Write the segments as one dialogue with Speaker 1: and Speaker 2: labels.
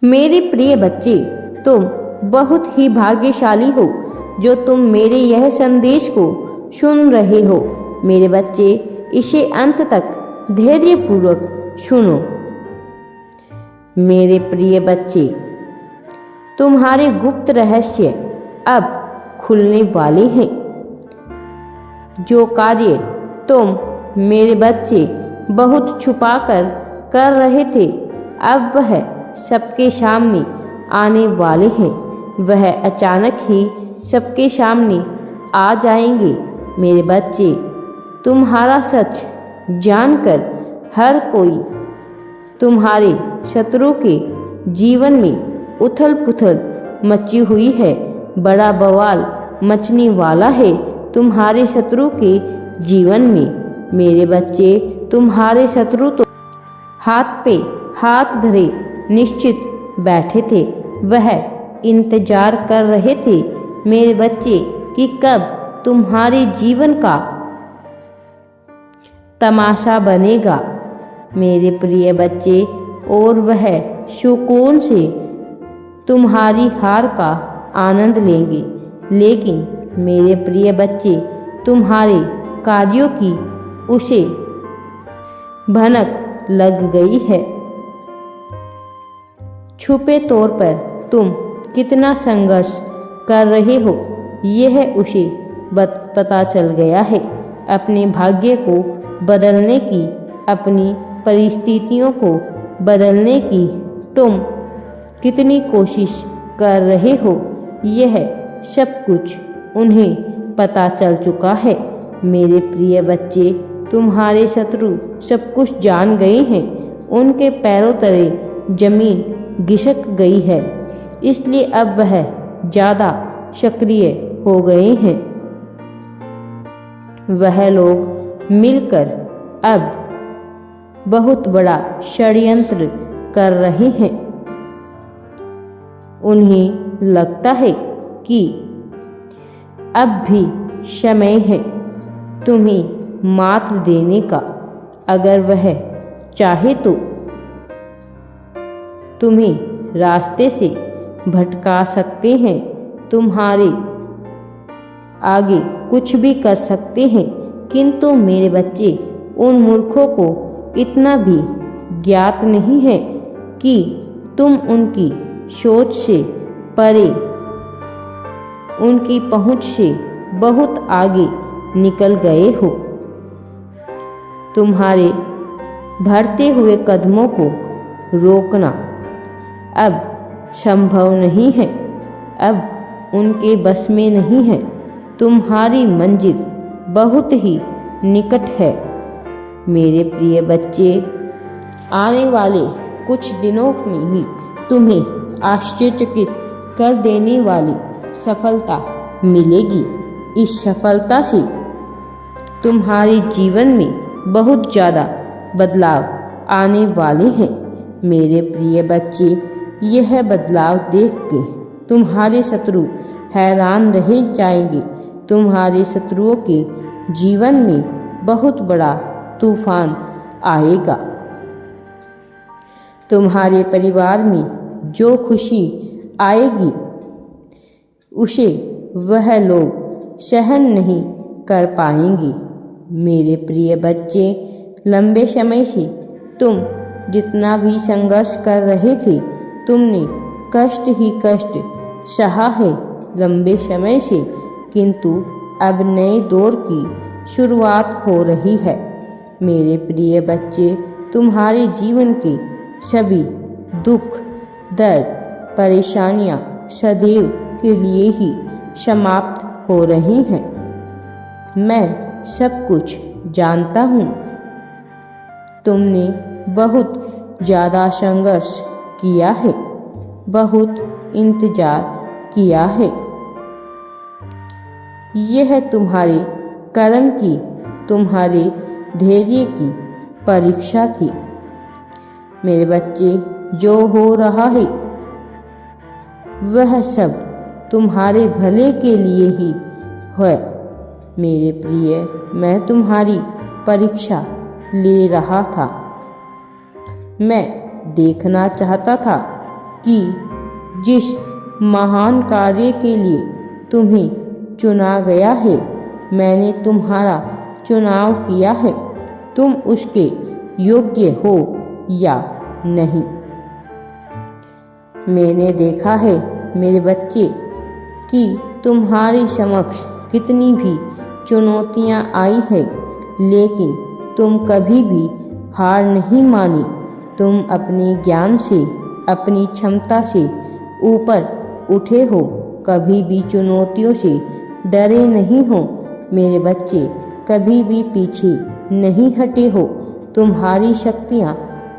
Speaker 1: मेरे प्रिय बच्चे, तुम बहुत ही भाग्यशाली हो जो तुम मेरे यह संदेश को सुन रहे हो। मेरे बच्चे, इसे अंत तक धैर्यपूर्वक सुनो। मेरे प्रिय बच्चे, तुम्हारे गुप्त रहस्य अब खुलने वाले हैं। जो कार्य तुम मेरे बच्चे बहुत छुपाकर कर रहे थे, अब वह सबके सामने आने वाले हैं। वह अचानक ही सबके सामने आ जाएंगे। मेरे बच्चे, तुम्हारा सच जानकर हर कोई तुम्हारे शत्रु के जीवन में उथल पुथल मची हुई है। बड़ा बवाल मचने वाला है तुम्हारे शत्रु के जीवन में। मेरे बच्चे, तुम्हारे शत्रु तो हाथ पे हाथ धरे निश्चित बैठे थे। वह इंतजार कर रहे थे मेरे बच्चे कि कब तुम्हारे जीवन का तमाशा बनेगा। मेरे प्रिय बच्चे, और वह सुकून से तुम्हारी हार का आनंद लेंगे। लेकिन मेरे प्रिय बच्चे, तुम्हारे कार्यों की उसे भनक लग गई है। छुपे तौर पर तुम कितना संघर्ष कर रहे हो, यह उसे पता चल गया है। अपने भाग्य को बदलने की, अपनी परिस्थितियों को बदलने की तुम कितनी कोशिश कर रहे हो, यह सब कुछ उन्हें पता चल चुका है। मेरे प्रिय बच्चे, तुम्हारे शत्रु सब कुछ जान गए हैं। उनके पैरों तले जमीन घिसक गई है, इसलिए अब वह ज़्यादा सक्रिय हो गए हैं। वह लोग मिलकर अब बहुत बड़ा षड्यंत्र कर रहे हैं। उन्हें लगता है कि अब भी समय है तुम्हें मात देने का। अगर वह चाहे तो तुम्हें रास्ते से भटका सकते हैं, तुम्हारे आगे कुछ भी कर सकते हैं। किंतु मेरे बच्चे, उन मूर्खों को इतना भी ज्ञात नहीं है कि तुम उनकी सोच से परे, उनकी पहुंच से बहुत आगे निकल गए हो। तुम्हारे बढ़ते हुए कदमों को रोकना अब संभव नहीं है, अब उनके बस में नहीं है। तुम्हारी मंजिल बहुत ही निकट है। मेरे प्रिय बच्चे, आने वाले कुछ दिनों में ही तुम्हें आश्चर्यचकित कर देने वाली सफलता मिलेगी। इस सफलता से तुम्हारे जीवन में बहुत ज़्यादा बदलाव आने वाले हैं। मेरे प्रिय बच्चे, यह बदलाव देख के तुम्हारे शत्रु हैरान रह जाएंगे। तुम्हारे शत्रुओं के जीवन में बहुत बड़ा तूफान आएगा। तुम्हारे परिवार में जो खुशी आएगी, उसे वह लोग सहन नहीं कर पाएंगे। मेरे प्रिय बच्चे, लंबे समय से तुम जितना भी संघर्ष कर रहे थे, तुमने कष्ट ही कष्ट सहा है लंबे समय से। किंतु अब नए दौर की शुरुआत हो रही है। मेरे प्रिय बच्चे, तुम्हारे जीवन के सभी दुख, दर्द, परेशानियां सदैव के लिए ही समाप्त हो रही हैं। मैं सब कुछ जानता हूँ। तुमने बहुत ज़्यादा संघर्ष किया है, बहुत इंतजार किया है। यह तुम्हारे कर्म की, तुम्हारे धैर्य की परीक्षा थी। मेरे बच्चे, जो हो रहा है वह सब तुम्हारे भले के लिए ही है। मेरे प्रिय, मैं तुम्हारी परीक्षा ले रहा था। मैं देखना चाहता था कि जिस महान कार्य के लिए तुम्हें चुना गया है, मैंने तुम्हारा चुनाव किया है, तुम उसके योग्य हो या नहीं। मैंने देखा है मेरे बच्चे कि तुम्हारे समक्ष कितनी भी चुनौतियां आई है, लेकिन तुम कभी भी हार नहीं मानी। तुम अपने ज्ञान से, अपनी क्षमता से ऊपर उठे हो, कभी भी चुनौतियों से डरे नहीं हो। मेरे बच्चे कभी भी पीछे नहीं हटे हो। तुम्हारी शक्तियाँ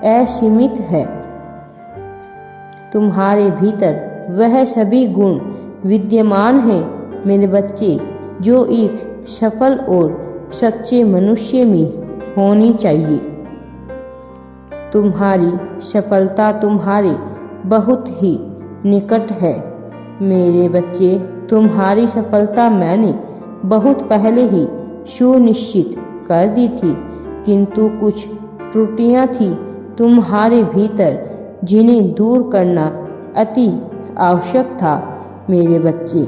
Speaker 1: असीमित है। तुम्हारे भीतर वह सभी गुण विद्यमान हैं मेरे बच्चे, जो एक सफल और सच्चे मनुष्य में होनी चाहिए। तुम्हारी सफलता तुम्हारे बहुत ही निकट है मेरे बच्चे। तुम्हारी सफलता मैंने बहुत पहले ही सुनिश्चित कर दी थी, किंतु कुछ त्रुटियां थी तुम्हारे भीतर, जिन्हें दूर करना अति आवश्यक था मेरे बच्चे।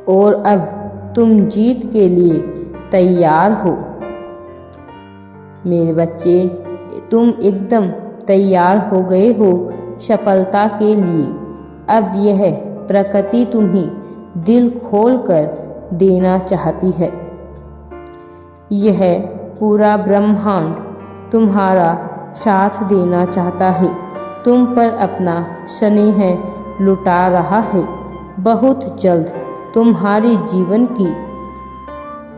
Speaker 1: और अब तुम जीत के लिए तैयार हो मेरे बच्चे। तुम एकदम तैयार हो गए हो सफलता के लिए। अब यह प्रकृति तुम्हें दिल खोल कर देना चाहती है। यह पूरा ब्रह्मांड तुम्हारा साथ देना चाहता है, तुम पर अपना स्नेह लुटा रहा है। बहुत जल्द तुम्हारे जीवन की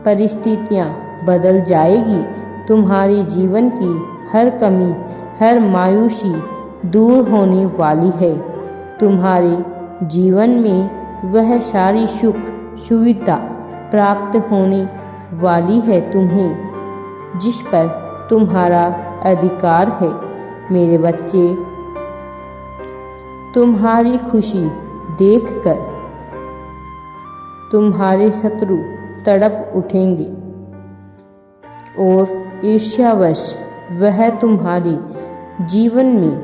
Speaker 1: परिस्थितियां बदल जाएगी। तुम्हारे जीवन की हर कमी, हर मायूसी दूर होने वाली है। तुम्हारे जीवन में वह सारी सुख सुविधा प्राप्त होने वाली है तुम्हें, जिस पर तुम्हारा अधिकार है मेरे बच्चे। तुम्हारी खुशी देखकर तुम्हारे शत्रु तड़प उठेंगे और ईर्ष्यावश वह तुम्हारे जीवन में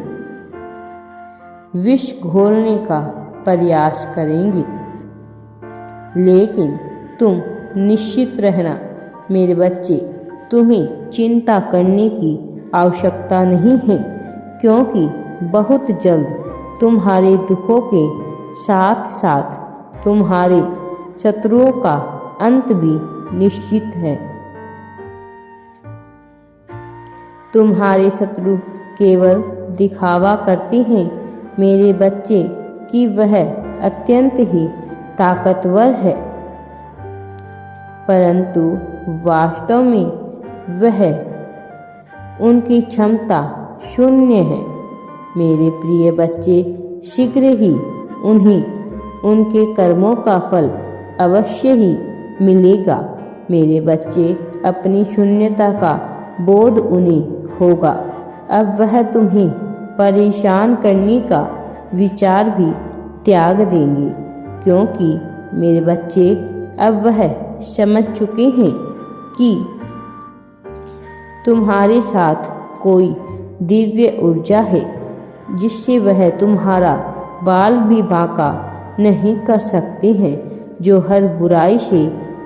Speaker 1: विष घोलने का प्रयास करेंगे। लेकिन तुम निश्चित रहना मेरे बच्चे, तुम्हें चिंता करने की आवश्यकता नहीं है, क्योंकि बहुत जल्द तुम्हारे दुखों के साथ साथ तुम्हारे शत्रुओं का अंत भी निश्चित है। तुम्हारे शत्रु केवल दिखावा करते हैं मेरे बच्चे कि वह अत्यंत ही ताकतवर है, परंतु वास्तव में वह उनकी क्षमता शून्य है मेरे प्रिय बच्चे। शीघ्र ही उन्हें उनके कर्मों का फल अवश्य ही मिलेगा मेरे बच्चे। अपनी शून्यता का बोध उन्हें होगा। अब वह तुम्हें परेशान करने का विचार भी त्याग देंगे, क्योंकि मेरे बच्चे अब वह समझ चुके हैं कि तुम्हारे साथ कोई दिव्य ऊर्जा है, जिससे वह तुम्हारा बाल भी बांका नहीं कर सकते हैं, जो हर बुराई से,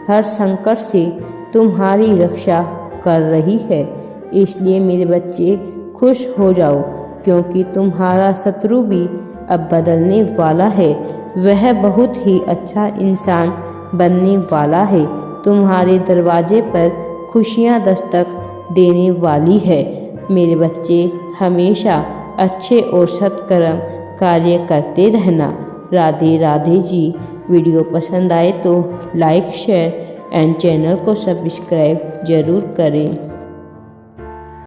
Speaker 1: हर संकट से तुम्हारी रक्षा कर रही है। इसलिए मेरे बच्चे खुश हो जाओ, क्योंकि तुम्हारा शत्रु भी अब बदलने वाला है। वह बहुत ही अच्छा इंसान बनने वाला है। तुम्हारे दरवाजे पर खुशियां दस्तक देने वाली है मेरे बच्चे। हमेशा अच्छे और सत्कर्म कार्य करते रहना। राधे राधे जी। वीडियो पसंद आए तो लाइक, शेयर एंड चैनल को सब्सक्राइब जरूर करें।